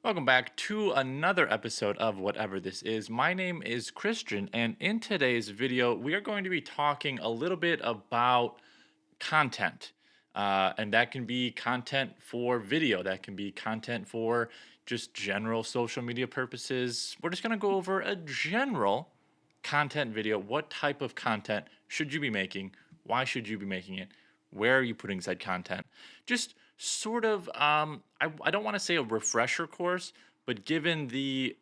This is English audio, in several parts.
Welcome back to another episode of Whatever This Is. My name is Christian, and in today's video, we are going to be talking a little bit about content. And that can be content for video, that can be content for just general social media purposes. We're just going to go over a general content video. What type of content should you be making? Why should you be making it? Where are you putting said content? Just sort of, I don't want to say a refresher course, but given the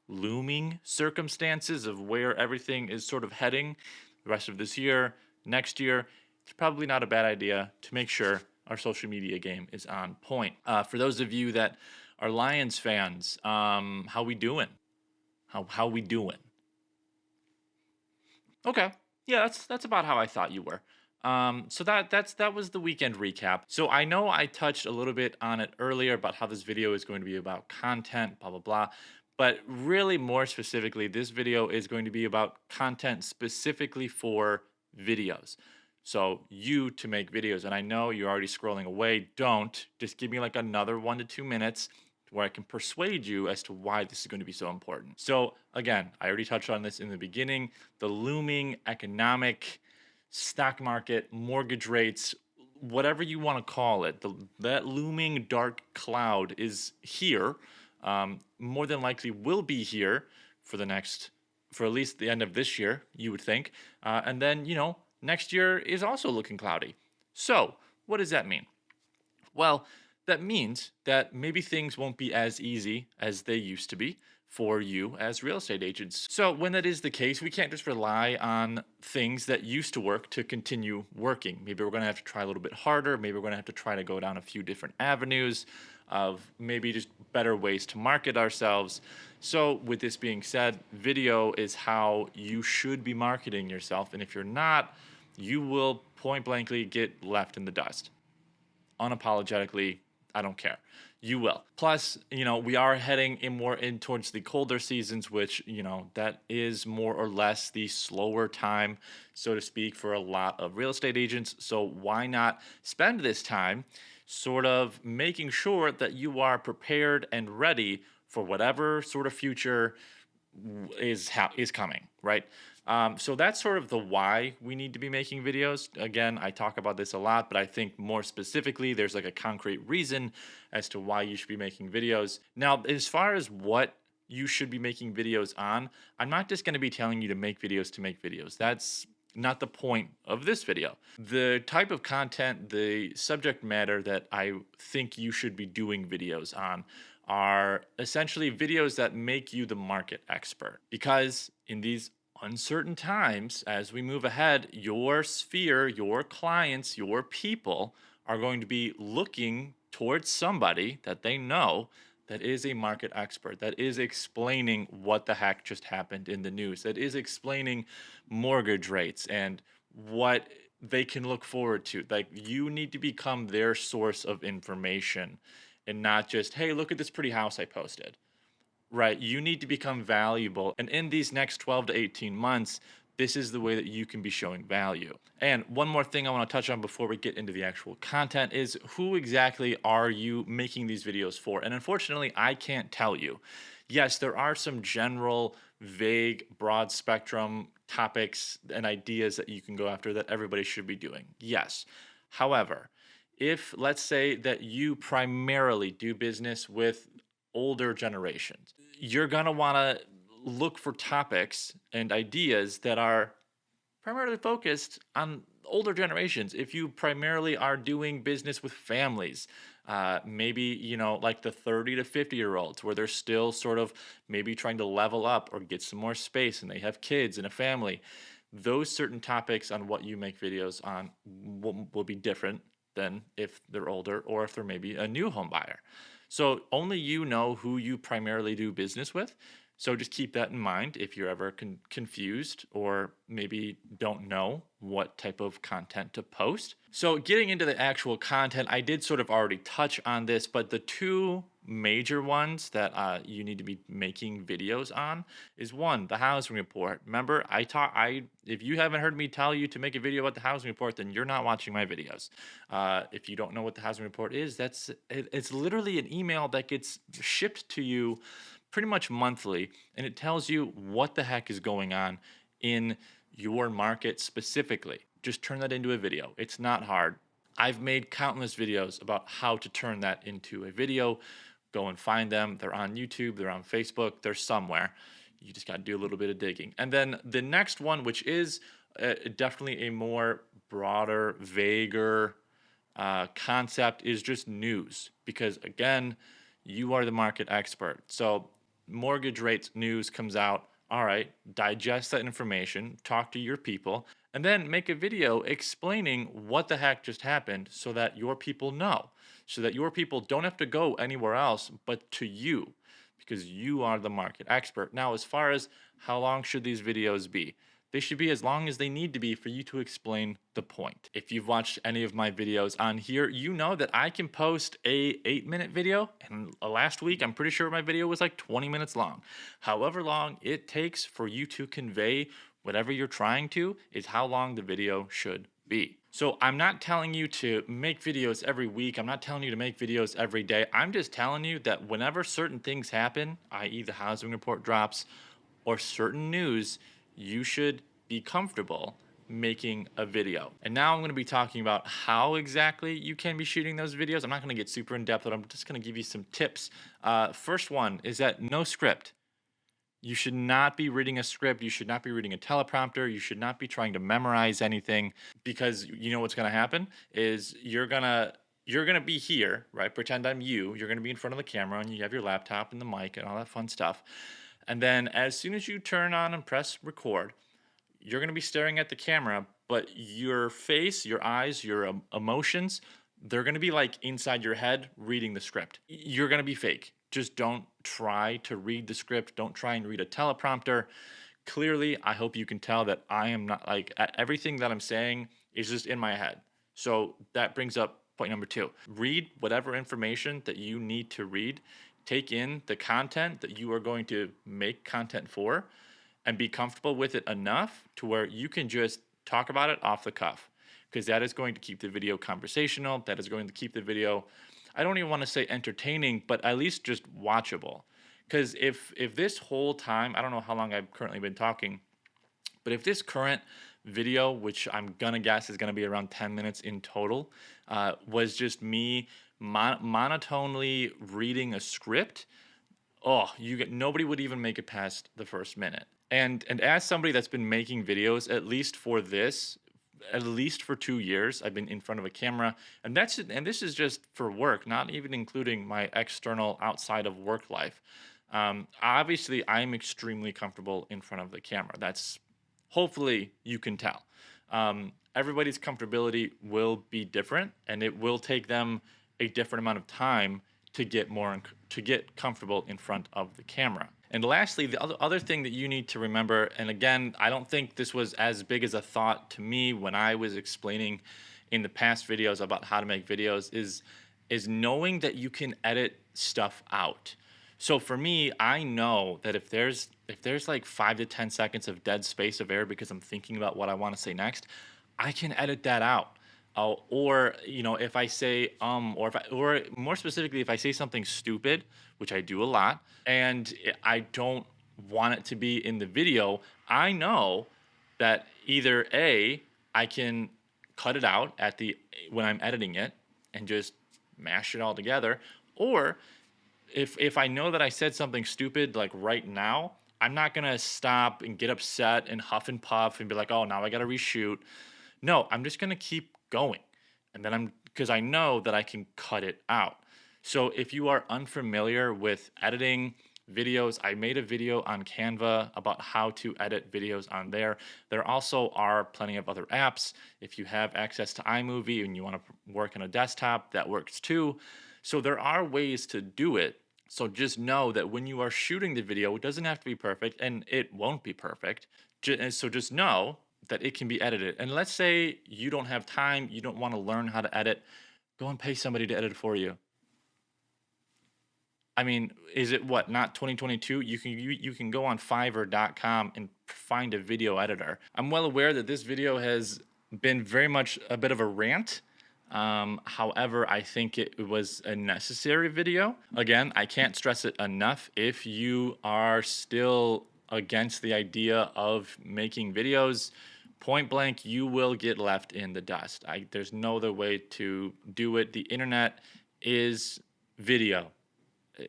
looming circumstances of where everything is sort of heading the rest of this year, next year, it's probably not a bad idea to make sure our social media game is on point. For those of you that are Lions fans, how we doing? How we doing? Okay. Yeah, that's about how I thought you were. So that was the weekend recap. So I know I touched a little bit on it earlier about how this video is going to be about content, blah blah blah. But really more specifically, this video is going to be about content specifically for videos. So you to make videos, and I know you're already scrolling away. Don't just give me like another 1 to 2 minutes where I can persuade you as to why this is going to be so important. So again, I already touched on this in the beginning, the looming economic stock market, mortgage rates, whatever you want to call it, that looming dark cloud is here. More than likely will be here for at least the end of this year, you would think. And then, next year is also looking cloudy. So what does that mean? Well, that means that maybe things won't be as easy as they used to be for you as real estate agents. So, when that is the case, we can't just rely on things that used to work to continue working. Maybe we're going to have to try a little bit harder. Maybe we're going to have to try to go down a few different avenues of maybe just better ways to market ourselves. So, with this being said, video is how you should be marketing yourself. And if you're not, you will point blankly get left in the dust. Unapologetically, I don't care. You will. Plus, we are heading in towards the colder seasons, which, that is more or less the slower time, so to speak, for a lot of real estate agents. So why not spend this time sort of making sure that you are prepared and ready for whatever sort of future is coming, right? So that's sort of the why we need to be making videos. Again, I talk about this a lot, but I think more specifically, there's like a concrete reason as to why you should be making videos. Now, as far as what you should be making videos on, I'm not just going to be telling you to make videos to make videos. That's not the point of this video. The type of content, the subject matter that I think you should be doing videos on are essentially videos that make you the market expert. Because in these uncertain times, as we move ahead, your sphere, your clients, your people are going to be looking towards somebody that they know that is a market expert, that is explaining what the heck just happened in the news, that is explaining mortgage rates and what they can look forward to. Like, you need to become their source of information and not just, hey, look at this pretty house I posted. Right. You need to become valuable. And in these next 12 to 18 months, this is the way that you can be showing value. And one more thing I want to touch on before we get into the actual content is, who exactly are you making these videos for? And unfortunately, I can't tell you. Yes, there are some general, vague, broad spectrum topics and ideas that you can go after that everybody should be doing. Yes. However, if let's say that you primarily do business with older generations, you're going to want to look for topics and ideas that are primarily focused on older generations. If you primarily are doing business with families, maybe, like the 30 to 50-year-olds, where they're still sort of maybe trying to level up or get some more space and they have kids and a family, those certain topics on what you make videos on will be different than if they're older or if they're maybe a new home buyer. So only you know who you primarily do business with. So just keep that in mind if you're ever confused or maybe don't know what type of content to post. So getting into the actual content, I did sort of already touch on this, but the two major ones that you need to be making videos on is one, the housing report. Remember, if you haven't heard me tell you to make a video about the housing report, then you're not watching my videos. If you don't know what the housing report is, it's literally an email that gets shipped to you pretty much monthly, and it tells you what the heck is going on in your market specifically. Just turn that into a video. It's not hard. I've made countless videos about how to turn that into a video. Go and find them. They're on YouTube, they're on Facebook, they're somewhere. You just got to do a little bit of digging. And then the next one, which is definitely a more broader, vaguer concept, is just news. Because again, you are the market expert. So mortgage rates news comes out. All right, digest that information, talk to your people, and then make a video explaining what the heck just happened so that your people know, so that your people don't have to go anywhere else but to you because you are the market expert. Now, as far as how long should these videos be? They should be as long as they need to be for you to explain the point. If you've watched any of my videos on here, you know that I can post a 8-minute video, and last week I'm pretty sure my video was like 20 minutes long. However long it takes for you to convey whatever you're trying to is how long the video should be. So I'm not telling you to make videos every week. I'm not telling you to make videos every day. I'm just telling you that whenever certain things happen, i.e. the housing report drops or certain news, you should be comfortable making a video. And now I'm going to be talking about how exactly you can be shooting those videos. I'm not going to get super in depth, but I'm just going to give you some tips. First one is that no script. You should not be reading a script. You should not be reading a teleprompter. You should not be trying to memorize anything, because you know what's going to happen is you're going to be here, right? Pretend I'm you. You're going to be in front of the camera and you have your laptop and the mic and all that fun stuff. And then as soon as you turn on and press record, you're going to be staring at the camera, but your face, your eyes, your emotions, they're going to be like inside your head reading the script. You're going to be fake. Just don't try to read the script. Don't try and read a teleprompter. Clearly, I hope you can tell that I am not like everything that I'm saying is just in my head. So that brings up point number 2. Read whatever information that you need to read. Take in the content that you are going to make content for and be comfortable with it enough to where you can just talk about it off the cuff, because that is going to keep the video conversational. That is going to keep the video, I don't even want to say entertaining, but at least just watchable. Because if this whole time, I don't know how long I've currently been talking, but if this current video, which I'm gonna guess is gonna be around 10 minutes in total, was just me monotonely reading a script, nobody would even make it past the first minute. And as somebody that's been making videos, at least for 2 years, I've been in front of a camera, and this is just for work, not even including my external outside of work life. Obviously, I'm extremely comfortable in front of the camera. That's, hopefully you can tell. Everybody's comfortability will be different, and it will take them a different amount of time to get comfortable in front of the camera. And lastly, the other thing that you need to remember, and again, I don't think this was as big as a thought to me when I was explaining in the past videos about how to make videos, is knowing that you can edit stuff out. So for me, I know that if there's like 5 to 10 seconds of dead space of air because I'm thinking about what I want to say next, I can edit that out. Or if I say or more specifically, if I say something stupid, which I do a lot, and I don't want it to be in the video, I know that either A, I can cut it out when I'm editing it and just mash it all together, or if I know that I said something stupid like right now, I'm not gonna stop and get upset and huff and puff and be like, oh, now I gotta reshoot. No, I'm just gonna keep going. And then because I know that I can cut it out. So if you are unfamiliar with editing videos, I made a video on Canva about how to edit videos on there. There also are plenty of other apps. If you have access to iMovie and you want to work on a desktop, that works too. So there are ways to do it. So just know that when you are shooting the video, it doesn't have to be perfect, and it won't be perfect. So just know that it can be edited. And let's say you don't have time, you don't want to learn how to edit, go and pay somebody to edit for you. I mean, is it what, not 2022? You can go on Fiverr.com and find a video editor. I'm well aware that this video has been very much a bit of a rant. However, I think it was a necessary video. Again, I can't stress it enough. If you are still against the idea of making videos, point blank, you will get left in the dust. There's no other way to do it. The internet is video,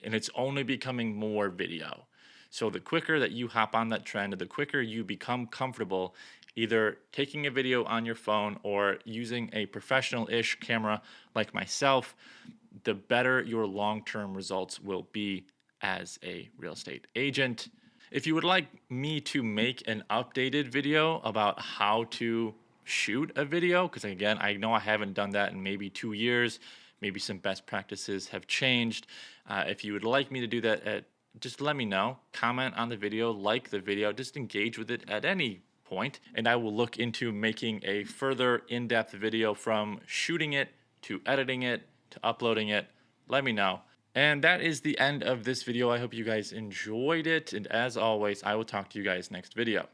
and it's only becoming more video. So the quicker that you hop on that trend, the quicker you become comfortable either taking a video on your phone or using a professional-ish camera like myself, the better your long-term results will be as a real estate agent. If you would like me to make an updated video about how to shoot a video, because again, I know I haven't done that in maybe 2 years, maybe some best practices have changed. If you would like me to do that, just let me know. Comment on the video, like the video, just engage with it at any point, and I will look into making a further in-depth video from shooting it to editing it to uploading it. Let me know. And that is the end of this video. I hope you guys enjoyed it. And as always, I will talk to you guys next video.